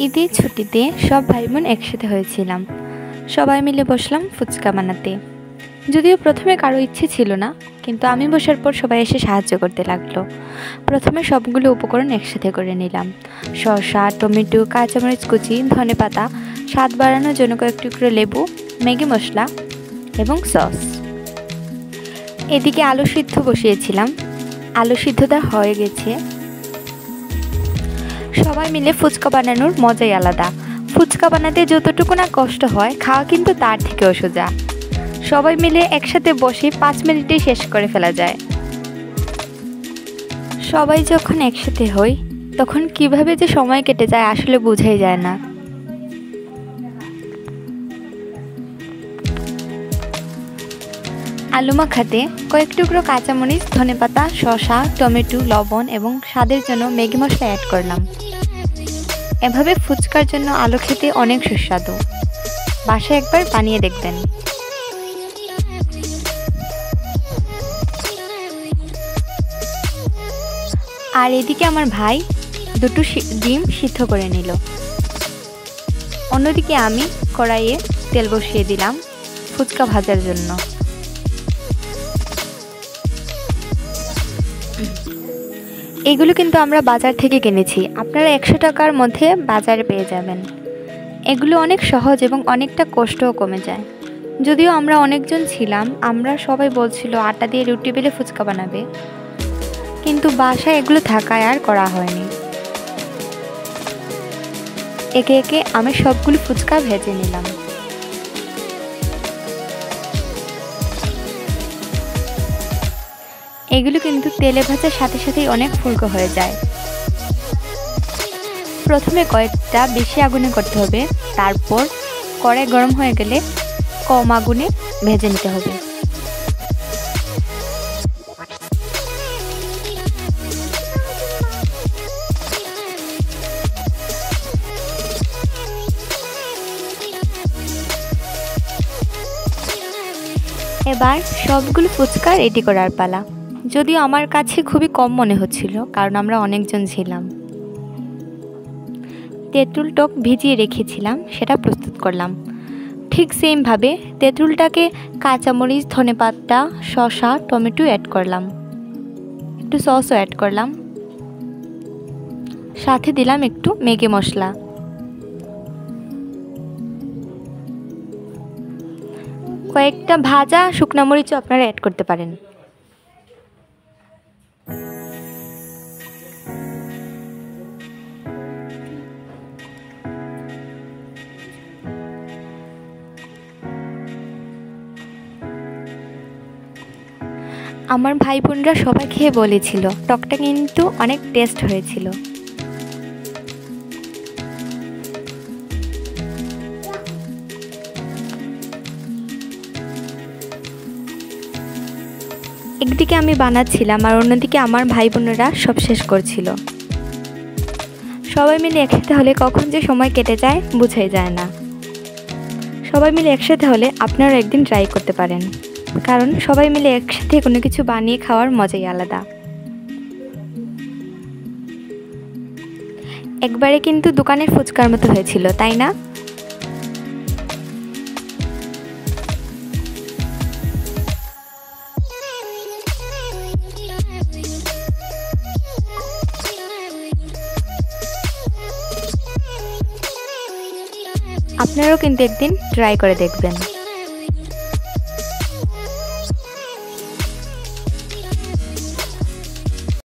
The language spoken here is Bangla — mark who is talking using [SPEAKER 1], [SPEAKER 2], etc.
[SPEAKER 1] ঈদের ছুটিতে সব ভাই বোন একসাথে হয়েছিলাম। সবাই মিলে বসলাম ফুচকা বানাতে। যদিও প্রথমে কারো ইচ্ছে ছিল না, কিন্তু আমি বসার পর সবাই এসে সাহায্য করতে লাগলো। প্রথমে সবগুলো উপকরণ একসাথে করে নিলাম: শসা, টমেটো, কাঁচামরিচ কুচি, ধনেপাতা, স্বাদ বাড়ানোর জন্য কয়েক টুকরো লেবু, ম্যাগি মশলা এবং সস। এদিকে আলু সিদ্ধ বসিয়েছিলাম। আলু সিদ্ধটা হয়ে গেছে। সবাই মিলে ফুচকা বানানোর মজাই আলাদা। ফুচকা বানাতে যতটুকু না কষ্ট হয়, খাওয়া কিন্তু তার থেকেও সোজা। সবাই মিলে একসাথে বসে 5 মিনিটেই শেষ করে ফেলা যায়। সবাই যখন একসাথে হই, তখন কিভাবে যে সময় কেটে যায় আসলে বোঝাই যায় না। আলু মাখাতে কয়েক টুকরো কাঁচামরিচ, ধনেপাতা, শসা, টমেটো, লবণ এবং স্বাদের জন্য ম্যাগি মশলা অ্যাড করলাম। এভাবে ফুচকার জন্য আলু খেতে অনেক সুস্বাদু। বাসায় একবার বানিয়ে দেখবেন। আর এদিকে আমার ভাই দুটো ডিম সিদ্ধ করে নিল। অন্যদিকে আমি কড়াইয়ে তেল বসিয়ে দিলাম ফুচকা ভাজার জন্য। এগুলো কিন্তু আমরা বাজার থেকে কিনেছি, আপনারা 100 টাকার মধ্যে বাজারে পেয়ে যাবেন। এগুলো অনেক সহজ এবং অনেকটা কষ্টও কমে যায়। যদিও আমরা অনেকজন ছিলাম, আমরা সবাই বলছিল আটা দিয়ে রুটি বেলে ফুচকা বানাবে, কিন্তু বাসায় এগুলো থাকায় আর করা হয়নি। একে একে আমি সবগুলো ফুচকা ভেজে নিলাম। এগুলো কিন্তু তেলে ভাজার সাথে সাথেই অনেক ফুলকো হয়ে যায়। প্রথমে কয়েকটা বেশি আগুনে করতে হবে, তারপর কড়াই গরম হয়ে গেলে কম আগুনে ভেজে নিতে হবে। এবার সবগুলো ফুচকা রেডি করার পালা। যদিও আমার কাছে খুবই কম মনে হচ্ছিল, কারণ আমরা অনেকজন ছিলাম। তেঁতুল টক ভিজিয়ে রেখেছিলাম, সেটা প্রস্তুত করলাম। ঠিক সেমভাবে তেঁতুলটাকে কাঁচামরিচ, ধনেপাতা, শসা, টমেটো অ্যাড করলাম। একটু সসও অ্যাড করলাম। সাথে দিলাম একটু ম্যাগি মশলা। কয়েকটা ভাজা শুকনো মরিচও আপনারা অ্যাড করতে পারেন। আমার ভাই বোনরা সবাই খেয়ে বলেছিল টকটা কিন্তু অনেক টেস্ট হয়েছিল। একদিকে আমি বানাচ্ছিলাম আর অন্যদিকে আমার ভাই বোনেরা সব শেষ করছিল। সবাই মিলে একসাথে হলে কখন যে সময় কেটে যায় বোঝাই যায় না। সবাই মিলে একসাথে হলে আপনারা একদিন ট্রাই করতে পারেন, কারণ সবাই মিলে একসাথে কোনো কিছু বানিয়ে খাওয়ার মজাই আলাদা। একবারে কিন্তু দোকানের ফুচকার মতো হয়েছিল, তাই না? আপনারাও কিন্তু একদিন ট্রাই করে দেখবেন।